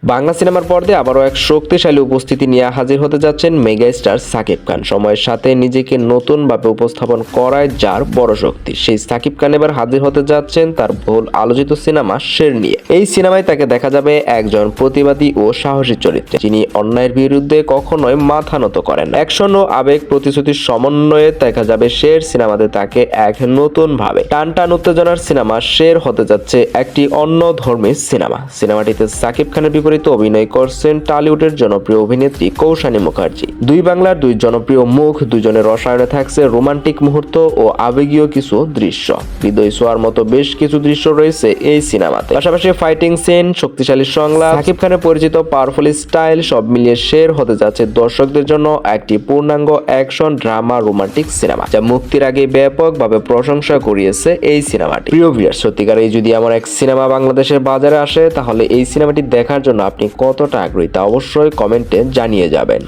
বাংলা সিনেমার পর্দায় আবারও এক শক্তিশালী উপস্থিতি নিয়ে হাজির হতে যাচ্ছেন মেগা স্টার সাকিব খান। সময়ের সাথে নিজেকে নতুনভাবে উপস্থাপন করায় যার বড় শক্তি, সেই সাকিব খান এবার হাজির হতে যাচ্ছেন তার বহুল আলোচিত সিনেমা শের নিয়ে। এই সিনেমায় তাকে দেখা যাবে একজন প্রতিবাদী ও সাহসী চরিত্রে, যিনি অন্যায়ের বিরুদ্ধে কখনোই মাথা নত করেন না। অ্যাকশন ও আবেগ প্রতিশ্রুতির সমন্বয়ে দেখা যাবে শের সিনেমাতে তাকে এক নতুন ভাবে টান উত্তেজনার সিনেমা শের হতে যাচ্ছে একটি অন্য ধর্মী সিনেমা। সিনেমাটিতে সাকিব খানের বিপরীতে অভিনয় করছেন টলিউডের জনপ্রিয় অভিনেত্রী কৌশানী মুখার্জি। দুই বাংলার দুই জনপ্রিয় মুখ, দুজনের রসায়নে থাকছে রোমান্টিক মুহূর্ত ও আবেগীয় কিছু দৃশ্য। হৃদয় ছোঁয়ার মতো বেশ কিছু দৃশ্য রয়েছে এই সিনেমাতে। পাশাপাশি ফাইটিং সিন, শক্তিশালী সংলাপ, সাকিব খানের পরিচিত পাওয়ারফুল স্টাইল সব মিলিয়ে শের হতে যাচ্ছে দর্শকদের জন্য একটি পূর্ণাঙ্গ অ্যাকশন ড্রামা রোমান্টিক সিনেমা, যা মুক্তির আগে ব্যাপকভাবে প্রশংসা কুড়িয়েছে এই সিনেমাটি। প্রিয় ভিউয়ার্স, সত্যিকারেই যদি এমন এক সিনেমা বাংলাদেশের বাজারে আসে, তাহলে এই সিনেমাটি দেখার জন্য আপনি কতটা আগ্রহী তা অবশ্যই কমেন্টে জানিয়ে যাবেন।